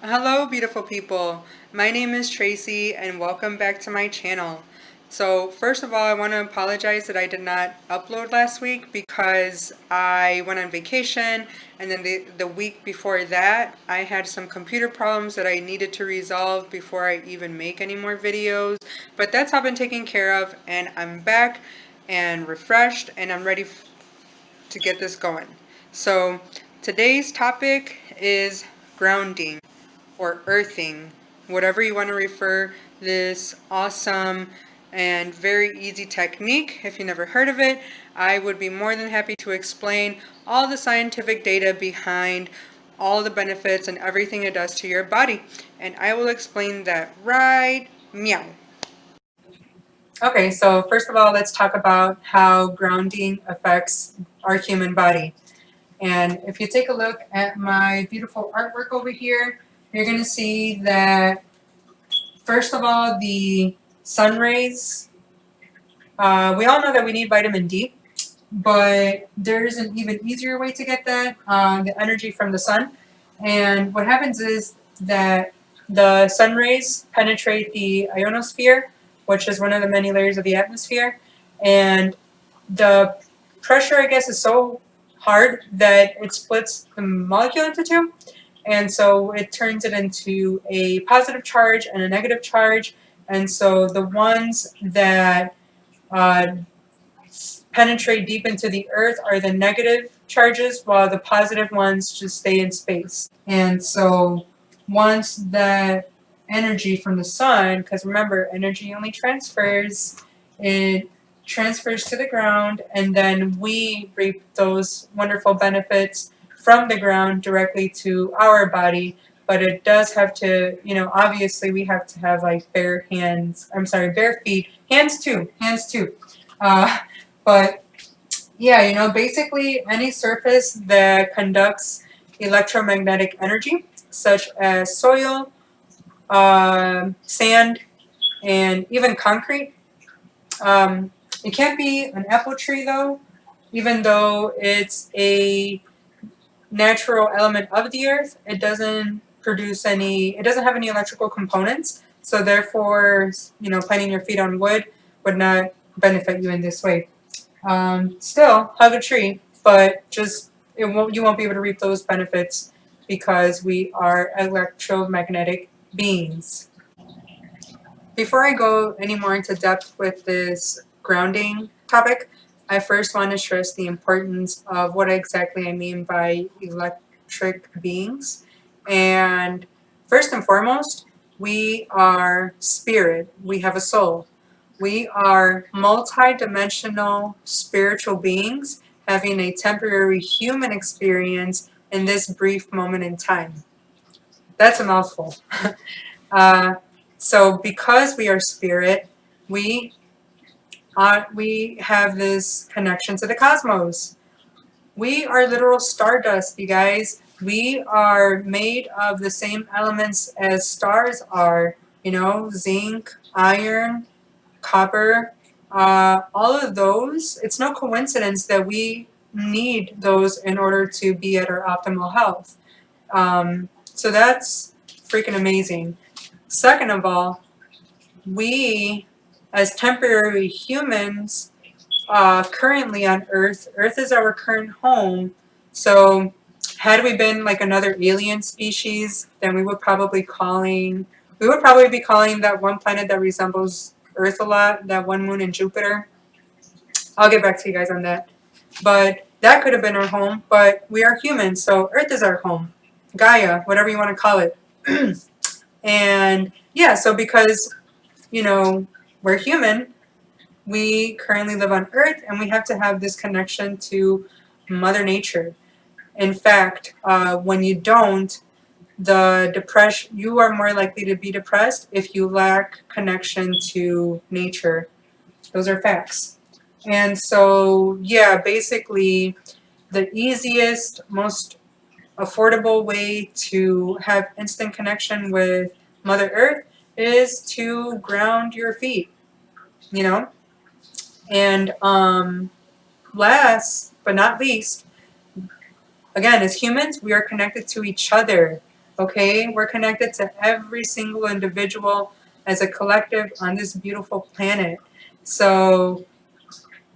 Hello, beautiful people. My name is Tracy, and welcome back to my channel. So, first of all, I want to apologize that I did not upload last week because I went on vacation, and then the week before that, I had some computer problems that I needed to resolve before I even make any more videos. But that's all been taken care of, and I'm back and refreshed, and I'm ready to get this going. So, today's topic is grounding or earthing, whatever you want to refer this awesome and very easy technique. If you never heard of it, I would be more than happy to explain all the scientific data behind all the benefits and everything it does to your body. And I will explain that right meow. Okay, so first of all, let's talk about how grounding affects our human body. And if you take a look at my beautiful artwork over here, you're going to see that, first of all, the sun rays, we all know that we need vitamin D, but there's an even easier way to get that, the energy from the sun. And what happens is that the sun rays penetrate the ionosphere, which is one of the many layers of the atmosphere, and the pressure, I guess, is so hard that it splits the molecule into two. And so it turns it into a positive charge and a negative charge. And so the ones that uh, penetrate deep into the earth are the negative charges, while the positive ones just stay in space. And so once that energy from the sun, because remember, energy only transfers, it transfers to the ground, and then we reap those wonderful benefits from the ground directly to our body. But it does have to, obviously we have to have like bare hands, I'm sorry, bare feet, hands too, uh, but yeah, basically any surface that conducts electromagnetic energy, such as soil, sand, and even concrete. It can't be an apple tree though, even though it's a natural element of the earth. It doesn't it doesn't have any electrical components. So therefore, planting your feet on wood would not benefit you in this way. Still, hug a tree, but you won't be able to reap those benefits because we are electromagnetic beings. Before I go any more into depth with this grounding topic, I first want to stress the importance of what exactly I mean by electric beings. And first and foremost, we are spirit. We have a soul. We are multi-dimensional spiritual beings having a temporary human experience in this brief moment in time. That's a mouthful. uh, so because we are spirit, we we have this connection to the cosmos. We are literal stardust, you guys. We are made of the same elements as stars are, zinc, iron, copper, all of those. It's no coincidence that we need those in order to be at our optimal health. So that's freaking amazing. Second of all, we, as temporary humans, currently on Earth, Earth is our current home. So had we been like another alien species, then we would probably be calling that one planet that resembles Earth a lot, that one moon in Jupiter. I'll get back to you guys on that. But that could have been our home, but we are humans, so Earth is our home. Gaia, whatever you want to call it. And yeah, so because, we're human, we currently live on Earth, and we have to have this connection to Mother Nature. In fact, when you don't, you are more likely to be depressed if you lack connection to nature. Those are facts. And so, yeah, basically, the easiest, most affordable way to have instant connection with Mother Earth is to ground your feet, you know? And last but not least, again, as humans, we are connected to each other. Okay, we're connected to every single individual as a collective on this beautiful planet. So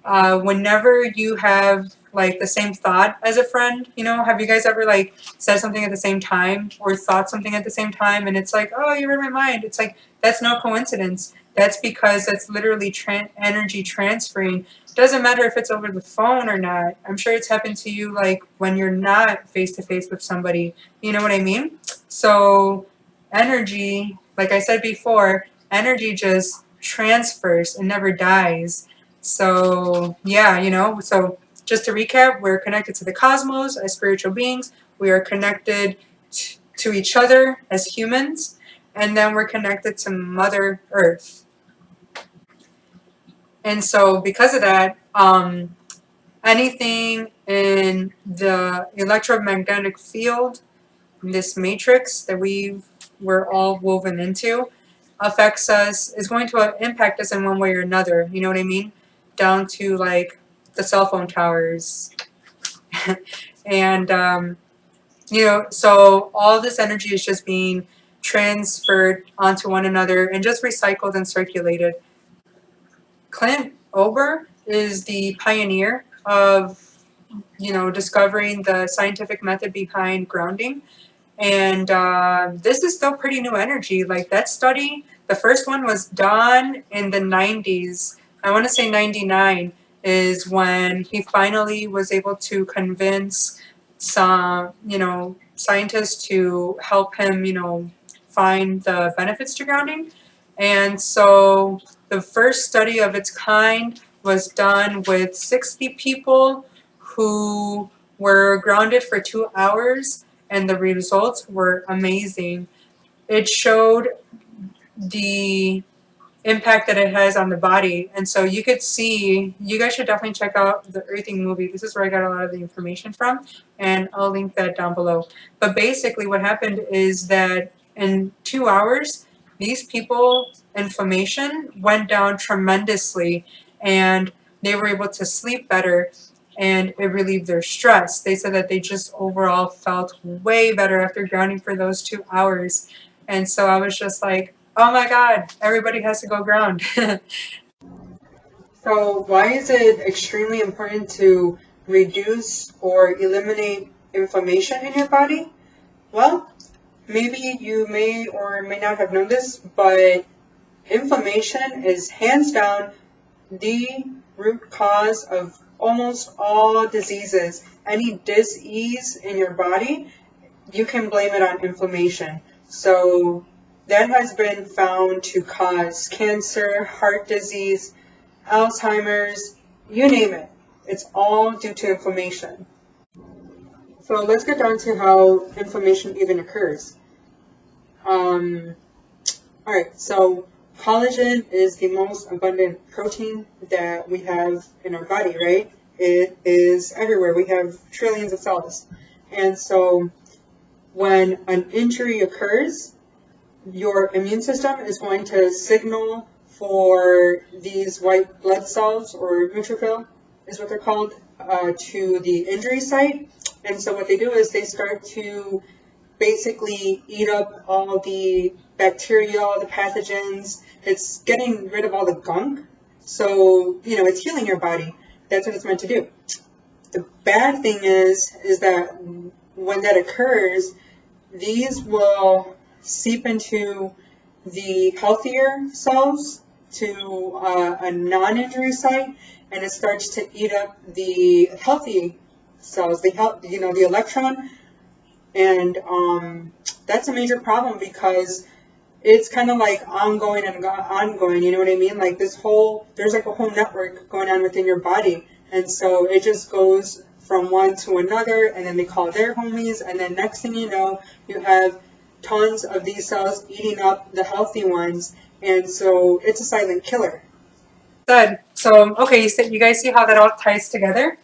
whenever you have like the same thought as a friend, have you guys ever like said something at the same time or thought something at the same time and it's like, oh, you're in my mind. It's like, that's no coincidence. That's because that's literally energy transferring. Doesn't matter if it's over the phone or not. I'm sure it's happened to you like when you're not face to face with somebody. You know what I mean? So energy, like I said before, energy just transfers and never dies. So, yeah, so just to recap, we're connected to the cosmos as spiritual beings. We are connected to each other as humans. And then we're connected to Mother Earth. And so, because of that, anything in the electromagnetic field, this matrix that we're all woven into, affects us, is going to impact us in one way or another. You know what I mean? Down to like the cell phone towers. And, so all this energy is just being transferred onto one another and just recycled and circulated. Clint Ober is the pioneer of, discovering the scientific method behind grounding. And this is still pretty new energy. Like that study, the first one was done in the 90s. I want to say 99 is when he finally was able to convince some, scientists to help him, find the benefits to grounding. And so the first study of its kind was done with 60 people who were grounded for 2 hours, and the results were amazing. It showed the impact that it has on the body. And so you could see, you guys should definitely check out the Earthing movie. This is where I got a lot of the information from, and I'll link that down below. But basically what happened is that in 2 hours, these people, inflammation went down tremendously, and they were able to sleep better, and it relieved their stress. They said that they just overall felt way better after grounding for those 2 hours. And so I was just like, oh my God, everybody has to go ground. So why is it extremely important to reduce or eliminate inflammation in your body? Well, maybe you may or may not have known this, but inflammation is hands down the root cause of almost all diseases. Any dis-ease in your body, you can blame it on inflammation. So that has been found to cause cancer, heart disease, Alzheimer's, you name it. It's all due to inflammation. So let's get down to how inflammation even occurs. Alright, so collagen is the most abundant protein that we have in our body, right? It is everywhere. We have trillions of cells. And so when an injury occurs, your immune system is going to signal for these white blood cells, or neutrophil is what they're called, to the injury site. And so what they do is they start to basically eat up all the bacteria, all the pathogens. It's getting rid of all the gunk. So, it's healing your body. That's what it's meant to do. The bad thing is that when that occurs, these will seep into the healthier cells to a non-injury site, and it starts to eat up the healthy cells, the electron, and that's a major problem because it's kind of like ongoing and ongoing, you know what I mean? Like there's like a whole network going on within your body, and so it just goes from one to another, and then they call their homies, and then next thing you know, you have tons of these cells eating up the healthy ones, and so it's a silent killer. Good. So, okay, you guys see how that all ties together?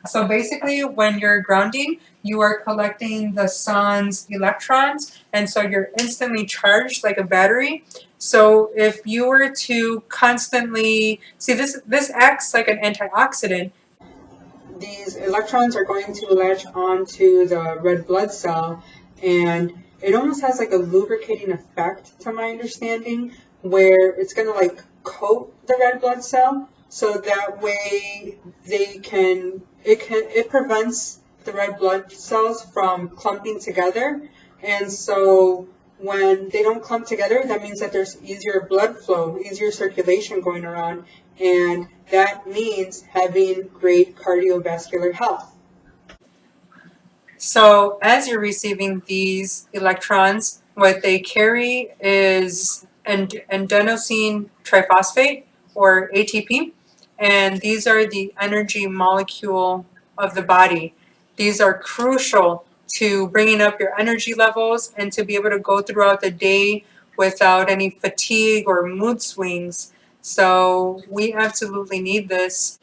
So basically, when you're grounding, you are collecting the sun's electrons, and so you're instantly charged like a battery. So if you were to constantly see this acts like an antioxidant. These electrons are going to latch onto the red blood cell, and it almost has like a lubricating effect, to my understanding, where it's going to like coat the red blood cell, so that way it prevents the red blood cells from clumping together. And so when they don't clump together, that means that there's easier blood flow, easier circulation going around, and that means having great cardiovascular health. So as you're receiving these electrons, what they carry is adenosine triphosphate, or ATP, and these are the energy molecule of the body. These are crucial to bringing up your energy levels and to be able to go throughout the day without any fatigue or mood swings. So we absolutely need this.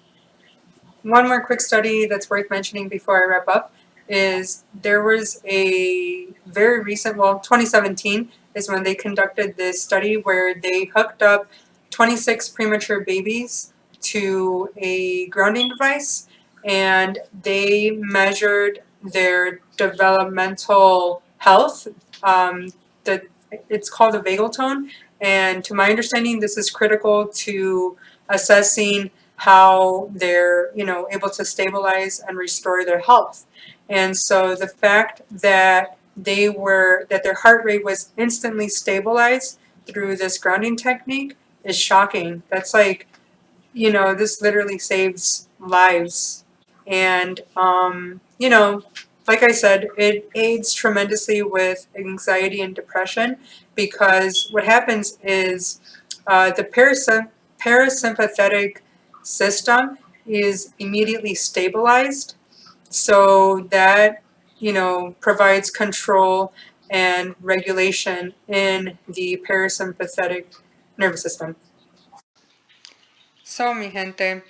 One more quick study that's worth mentioning before I wrap up is there was a very recent, well, 2017 is when they conducted this study where they hooked up 26 premature babies to a grounding device, and they measured their developmental health. That it's called a vagal tone, and to my understanding, this is critical to assessing how they're able to stabilize and restore their health. And so the fact that their heart rate was instantly stabilized through this grounding technique is shocking. That's like, this literally saves lives. And like I said, it aids tremendously with anxiety and depression, because what happens is the parasympathetic system is immediately stabilized, so that provides control and regulation in the parasympathetic nervous system. So, mi gente,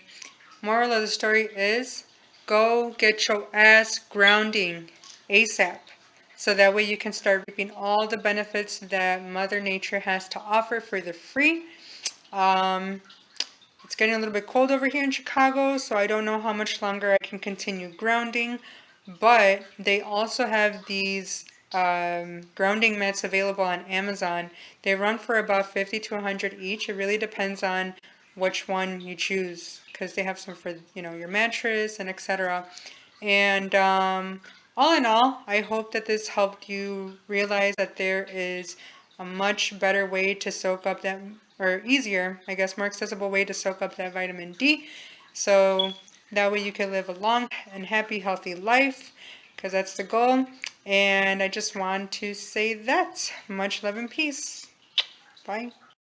moral of the story is go get your ass grounding ASAP, so that way you can start reaping all the benefits that Mother Nature has to offer for the free. Um, It's getting a little bit cold over here in Chicago, so I don't know how much longer I can continue grounding. But they also have these grounding mats available on Amazon. They run for about 50 to 100 each. It really depends on which one you choose, because they have some for your mattress and etc. And all in all, I hope that this helped you realize that there is a much better way to soak up that, or easier, I guess, more accessible way to soak up that vitamin D. So that way you can live a long and happy, healthy life, because that's the goal. And I just want to say that. Much love and peace. Bye.